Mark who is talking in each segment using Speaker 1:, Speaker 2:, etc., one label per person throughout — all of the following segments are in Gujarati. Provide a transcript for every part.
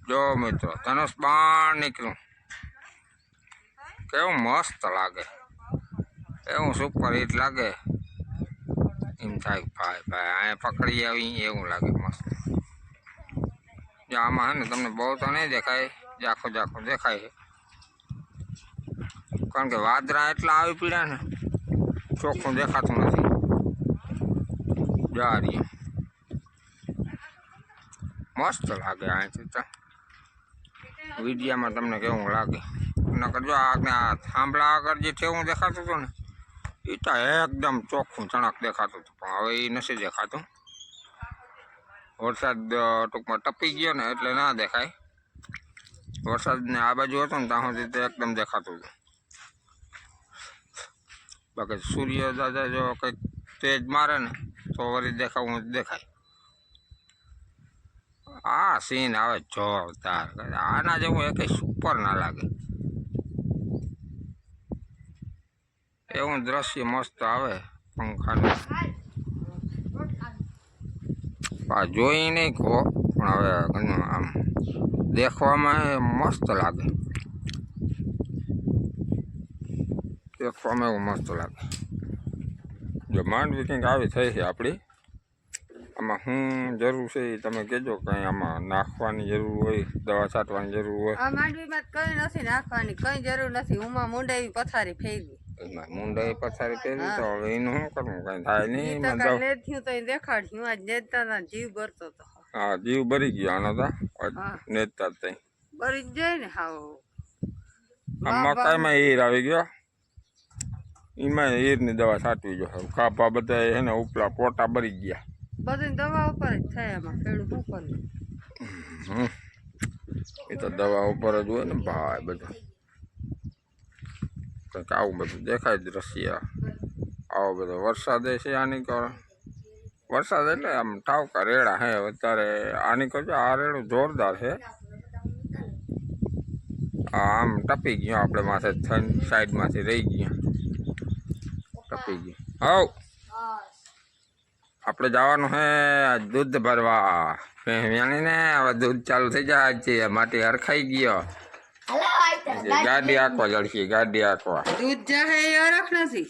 Speaker 1: જો મિત્રો ધનુષ બાણ નીકળ્યું, કેવું મસ્ત લાગે, એવું સુપર હિટ લાગે. એમ થાય ભાઈ ભાઈ અહીંયા પકડી આવી એવું લાગે મસ્ત. આમાં હે ને તમને બહુ તો નહીં દેખાય, ઝાખો ઝાખો દેખાય છે, કારણ કે વાદળા એટલા આવી પડ્યા ને ચોખ્ખું દેખાતું નથી. જારી મસ્ત લાગે અહીંથી તો, વિડીયામાં તમને કેવું લાગે. નકર જો આ થાંભલા આગળ જે કેવું દેખાતું હતું ને એ તો એકદમ ચોખ્ખું ચણક દેખાતું હતું, પણ હવે એ નથી દેખાતું. વરસાદ ટૂંકમાં ટપી ગયો ને એટલે ના દેખાય. વરસાદને આ બાજુ હતો ને ત્યાં સુધી તો એકદમ દેખાતું હતું. બાકી સૂર્ય દાદા જો કંઈક તેજ મારે ને તો વળી દેખાવું દેખાય. આ સીન આવે જોરદાર, આના જેવું એ કંઈ સુપર ના લાગે. એવું દ્રશ્ય મસ્ત આવે પંખાનું. જોઈ નહીં કહો પણ હવે આમ દેખવામાં એ મસ્ત લાગે, દેખવામાં એવું મસ્ત લાગે. જો માંડવી કંઈક આવી થઈ છે આપણી, આમાં શું જરૂર છે એ તમે કહેજો. કંઈ આમાં નાખવાની જરૂર હોય, દવા છાંટવાની જરૂર હોય?
Speaker 2: આ માંડવીમાં કંઈ નથી નાખવાની, કંઈ જરૂર નથી. ઉમાં મુંડાવી પથારી ફેરવી,
Speaker 1: મુંડાઈ પથારી ફેરવી, તો હવે એનું શું કરવું? કઈ થાય નહીં.
Speaker 2: થયું તો દેખાડ્યું, આજ નેતા જીવ ભરતો હતો.
Speaker 1: હા, જીવ ભરી ગયો આનો તો નેતા જ
Speaker 2: ભરી જ જાય ને. હાવ
Speaker 1: મકાઈમાં ઈર આવી ગયો, એમાં ઈરની દવા છાંટવી જો. કાપા બધા છે ને ઉપલા પોટા ભરી ગયા,
Speaker 2: બધી દવા ઉપર જ થાય. એમાં ખેડૂત શું કરે?
Speaker 1: એ તો દવા ઉપર જ હોય ને ભાઈ. બધું કંઈક આવું બધું દેખાય દ્રશ્ય. આવો બધો વરસાદ છે આની કરો. વરસાદ એટલે આમ ઠાવકા રેડા હે અત્યારે. આની કરજો આ રેડું જોરદાર છે. આમ ટપી ગયો આપણે માથે સાઈડમાંથી રહી ગયા, ટપી ગયો. હવ આપણે જવાનું છે દૂધ ભરવા ભેંસની ને. હવે દૂધ ચાલુ થઈ જાય છે, માટી હરખાઈ ગયો. ગાડી આંકવા જડશે, ગાડી આંકવા.
Speaker 2: દૂધ જાહે એ અરખ નથી,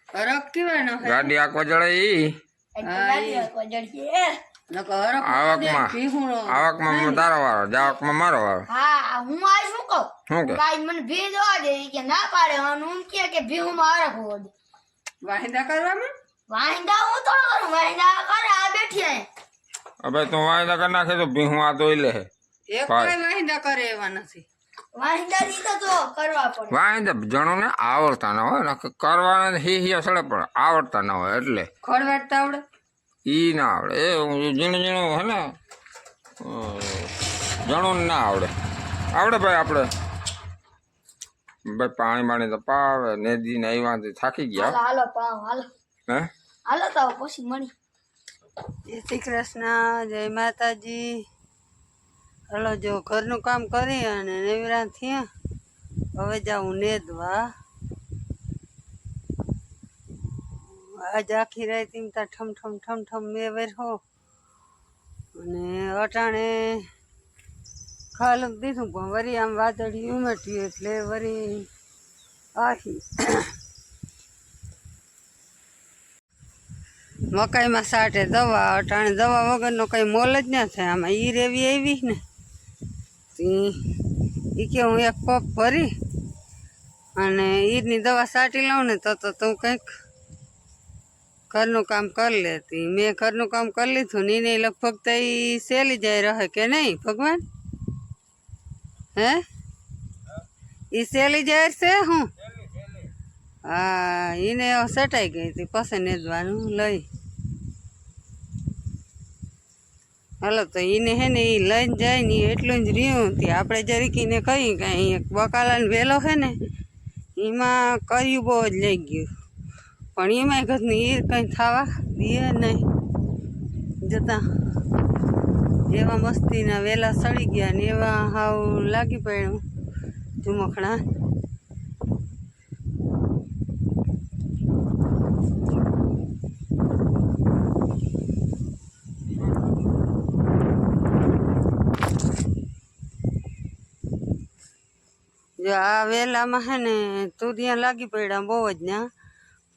Speaker 2: અરખ કેવાય ન
Speaker 1: ગાડી આંકવા જડે ઈ આવકમાં તારો વારો, જાવકમાં મારો વારો.
Speaker 3: હા, હું આ શું કહું?
Speaker 1: શું કે
Speaker 3: ભાઈ મને ભી દવા દે કે ના પાડે. હું કે ભી માં અરખ હોદ
Speaker 2: વાહિંદા કરવામાં.
Speaker 3: વાહિંદા હું તો કરું, વાહિંદા કરે આ બેઠી આય.
Speaker 1: હવે તું વાયદા કરી નાખે તો ભીહું આ ધોઈ લે.
Speaker 2: એક કોઈ વાહિંદા કરે એવા નથી.
Speaker 3: વાહિંદા દીધા તો કરવા પડે.
Speaker 1: વાયદા જણો ને આવડતા ના હોય ને, કરવાના હિયા સડે પણ આવડતા ના હોય એટલે
Speaker 2: ખોળવાડતા આવડે
Speaker 1: ઈ ના આવડે. એ ઝીણું ઝીણું હે ને જણું ના આવડે. આવડે ભાઈ આપણે ભાઈ પાણી બાણી તો પાવે. નદી ને આવ્યા થાકી ગયા.
Speaker 3: હાલો પાવ હાલો,
Speaker 1: હે
Speaker 3: હાલો તો પછી મળી.
Speaker 2: જય શ્રી કૃષ્ણ, જય માતાજી. હલો, જો ઘરનું કામ કરી અને નવરા થયા, હવે જાઉં નેદવા. આજ આખી રાત એમ તા ઠમ ઠમ ઠમ ઠમ મેં વેરહો અને અટાણે ખાલું દીધું, પણ વરી આમ વાદળી ઉમટ્યું એટલે વરી આખી મકાઈમાં સાટે દવા. અટાણે દવા વગરનો કંઈ મોલ જ ના થાય. આમાં ઈર એવી આવી ને એ કે હું એક પપ ભરી અને ઈરની દવા સાટી લઉં ને તો તું કંઈક ઘરનું કામ કરી લેતી. મેં ઘરનું કામ કરી લીધું ને એને લગભગ તો એ સહેલી જાય રહે કે નહીં ભગવાન? હે એ સહેલી જાય છે હું? હા, એને સટાઈ ગઈ હતી, પછી નેદવાનું લઈ. હાલો તો એને હે ને એ લઈને જાય ને એટલું જ રહ્યું. તે આપણે જરીકીને કહી કાંઈ એક બકાલાને વેલો છે ને એમાં કર્યું બહુ જ લઈ ગયું, પણ એમાંય ઘરની ઈર કંઈ થવા દે નહીં. જતાં એવા મસ્તીના વેલા સડી ગયા ને એવા હાવ લાગી પડ્યું ઝુમખણા. જો આ વેલામાં હે ને તુરિયા લાગી પડ્યા બહુ જ ને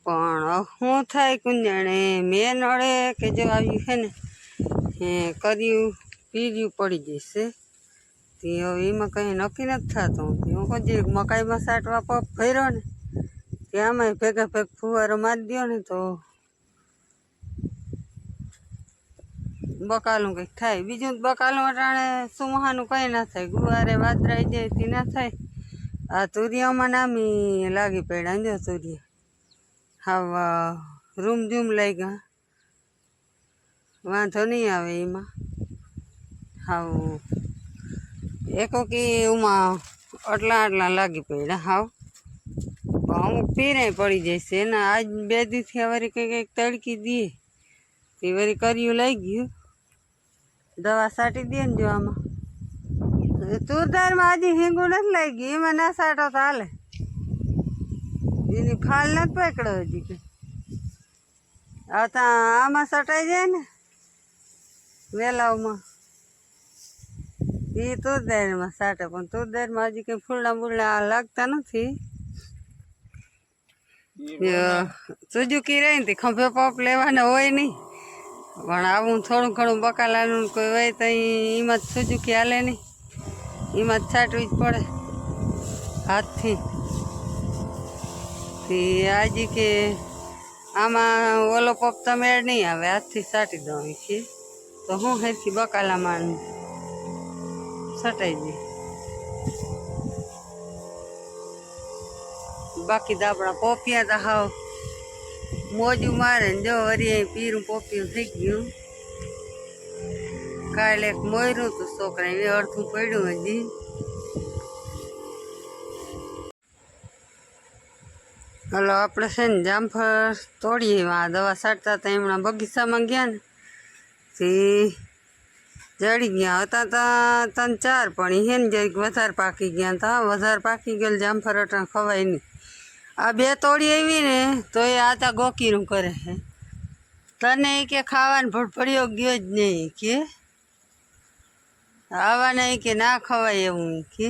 Speaker 2: પણ શું થાય કુંજાણે મેં નડે કે જો આવ્યું છે ને કર્યું પીર્યું પડી જશે તે હવે એમાં કંઈ નક્કી નથી થતું હું કહું જે મકાઈમાં સાટવા પગ ભર્યો ને ત્યાંમાં ભેગા ભેગ ફુવારો મારી દો ને તો બકાલું કંઈક થાય બીજું બકાલું અટાણે સુમહાનું કંઈ ના થાય ગુવારે વાદરાઈ જાય તે ના થાય આ તુરિયામાં નામી લાગી પડ્યા જો તુરિયા હા રૂમ ઝૂમ લઈ ગયા વાંધો નહીં આવે એમાં હાવ એકોકી એમાં આટલા લાગી પડ્યા હાવ અમુક પીરાય પડી જશે ને આજ 2 દીથી વળી કંઈક તડકી દે તે વળી કર્યું લઈ ગયું દવા સાટી દે ને જો આમાં તુરદારમાં હજી હિંગું નથી લઈ ગયું એમાં ના સાટો તો હાલે એની ફાલ નથી પકડ્યો હજી કંઈ ત્યાં આમાં સટાઈ જાય ને વેલાઓમાં એ તુરદારમાં સાટે પણ તુરદારમાં હજી કંઈ ફૂલડા બુલડા લાગતા નથી સુજુકી રહી ને ખંભે પપ લેવાના હોય નહીં પણ આવું થોડું ઘણું બકાલાનું કોઈ હોય તો એમાં જ સુજુકી હાલે નહીં એમાં જ છાંટવી જ પડે હાથથી આજે કે આમાં ઓલો પપ તો મેળ નહીં આવે હાથથી છાંટી દઉં છીએ તો હું હેરથી બકાલામાં છટાઈ દઈ બાકી તો આપણા પોપિયા તો હાવ મોજું મારે ને જો વરી પીરું પોપિયું થઈ ગયું કાલે એક મોયરું હતું છોકરા એ અડધું પડ્યું હજી હલો આપણે છે ને જામફળ તોડીએ આ દવા છાંટતા હતા એમણા બગીચામાં ગયા ને તે જડી ગયા હતા તો 3-4 પણ હે ને જરીક વધારે પાકી ગયા હતા વધારે પાકી ગયેલ જામફળ અટાણ ખવાય નહીં આ 2 તોડી આવી ને તો એ આતા ગોકીનું કરે છે તને કે ખાવાનો ભડભડિયો ગયો જ નહીં કે આવા નહીં કે ના ખવાય એવું કે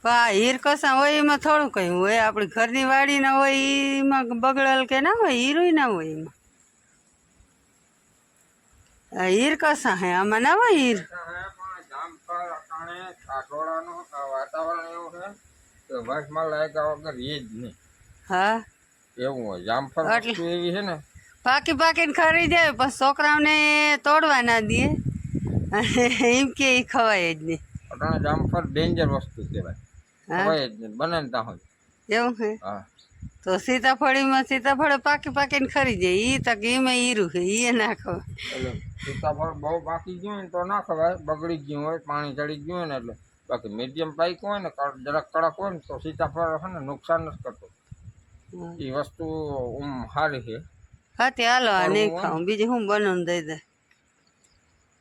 Speaker 2: પણ હીર કસા હોય એમાં થોડું કંઈ હોય આપણી ઘરની વાડી ના હોય એમાં બગડેલ કે ના હોય હીરું ના હોય એમાં હીર કસા હે આમાં ના હોય હીર
Speaker 1: વાતાવરણ એવું છે કે વર્ષમાં લાગ્યા વગર એ જ નહીં
Speaker 2: હા
Speaker 1: એવું હોય જામફળ વસ્તુ એવી છે ને
Speaker 2: પાકીને ખરી જાય પણ છોકરાઓને તોડવા ના દે એમ કે એ ખવાય જ નહીં
Speaker 1: અટાણે જામફળ ડેન્જર વસ્તુ કહેવાય ખવાય જ નહીં બને ને ત્યાં હોય
Speaker 2: એવું હે
Speaker 1: હા
Speaker 2: તો સીતાફળ પાકીને ખરી જાય એ તક એમાં હીરું છે એ ના ખવાય
Speaker 1: એટલે સીતાફળ બહુ પાકી ગયું હોય ને તો ના ખવાય બગડી ગયું હોય પાણી ચડી ગયું હોય ને એટલે બાકી મીડિયમ પાક્યું હોય ને જરાક કડક હોય ને તો સીતાફળ છે ને નુકસાન નથી કરતું એ વસ્તુ સારી છે
Speaker 2: હા તે હાલો આ નહીં ખાવું બીજું હું બનાવું દઈ દે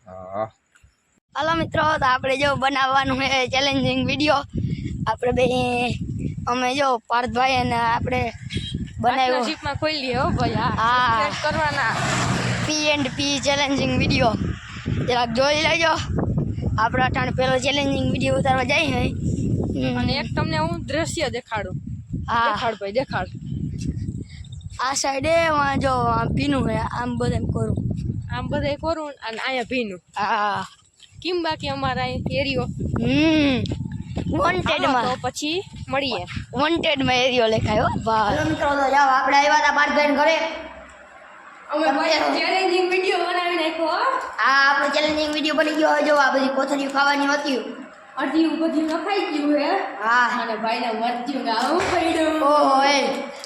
Speaker 1: હા
Speaker 3: હાલો મિત્રો તો આપણે જો બનાવવાનું છે ચેલેન્જિંગ વિડીયો આપણે બે અમે જો પાર્થભાઈ અને આપણે બનાવ્યો
Speaker 4: શીપમાં ખોલી હો ભાઈ
Speaker 3: હા
Speaker 4: કરવાના
Speaker 3: P&P ચેલેન્જિંગ વિડીયો જરાક જોઈ લેજો આપણે અટાણે પેલો ચેલેન્જિંગ વિડીયો ઉતારવા જાય હે
Speaker 4: અને એક તમને હું દ્રશ્ય દેખાડું
Speaker 3: હા
Speaker 4: દેખાડ ભાઈ દેખાડ
Speaker 3: આ સાઈડે જો ભીનું હે આમ બધા કરું
Speaker 4: આમ બધા કરું અને અહીંયા ભીનું
Speaker 3: હા
Speaker 4: કેમ બાકી અમારા એરિયો
Speaker 3: વોન્ટેડમાં
Speaker 4: તો પછી મળીએ
Speaker 3: વોન્ટેડમાં એરિયો લખાયો વાહ મિત્રો તો જાઓ આપણે આવ્યા હતા પાર્થભાઈ ઘરે
Speaker 4: અમે ભાઈ ચેલેન્જિંગ વિડીયો બનાવી નાખ્યો
Speaker 3: આ આપણો ચેલેન્જિંગ વિડીયો બની ગયો જો આ બધી કોથળીઓ ખાવાની હતી
Speaker 4: અડધી બધી નખાઈ ગયું હે
Speaker 3: હા
Speaker 4: અને ભાઈને મરચ્યું ને આવું પડ્યું
Speaker 3: ઓહો એ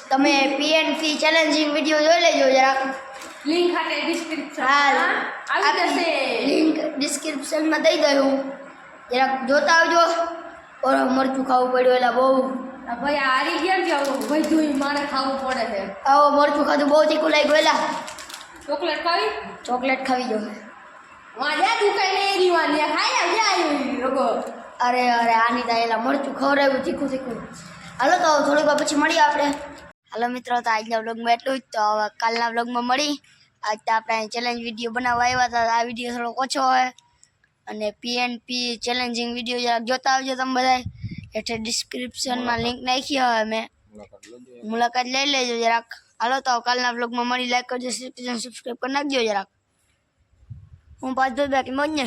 Speaker 3: તમે P&P ચેલેન્જિંગ વિડીયો જોઈ લેજો જરાક
Speaker 4: લિંક ખાતે ડિસ્ક્રિપ્શન
Speaker 3: હા
Speaker 4: આવી જશે
Speaker 3: લિંક ડિસ્ક્રિપ્શનમાં દઈ દઉં જરાક જોતા આવજો ઓર મરચું ખાવું પડ્યું એટલે બહુ
Speaker 4: આ ભાઈ આ હારી ગયા છે બધું મારે ખાવું પડે છે
Speaker 3: આવો મરચું ખાધું બહુ તીખું લાગ્યું એલા
Speaker 4: ચોકલેટ ખાવી
Speaker 3: ચોકલેટ ખાવી જો
Speaker 4: મારે તું કઈ નહીં રીવા ને ખાઈ આવ્યું લોકો
Speaker 3: અરે આની તા એલા મરચું ખવડાવ્યું તીખું હાલો તો થોડીક વાર પછી મળીએ આપણે હાલો મિત્રો તો આજના વ્લોગમાં એટલું જ તો હવે કાલના વ્લોગમાં મળી આજ તો આપણે ચેલેન્જ વિડીયો બનાવવા આવ્યા હતા આ વિડીયો થોડોક ઓછો હોય અને P&P ચેલેન્જિંગ વિડીયો જરાક જોતા આવજો તમે બધા હેઠે ડિસ્ક્રિપ્શનમાં લિંક નાખી હવે મેં મુલાકાત લઈ લેજો જરાક. હાલો તો કાલના વ્લોગમાં મળી. લાઈક કરજો, સબસ્ક્રાઈબ કરી નાખજો જરાક. હું 5 બાકી મોજ ને.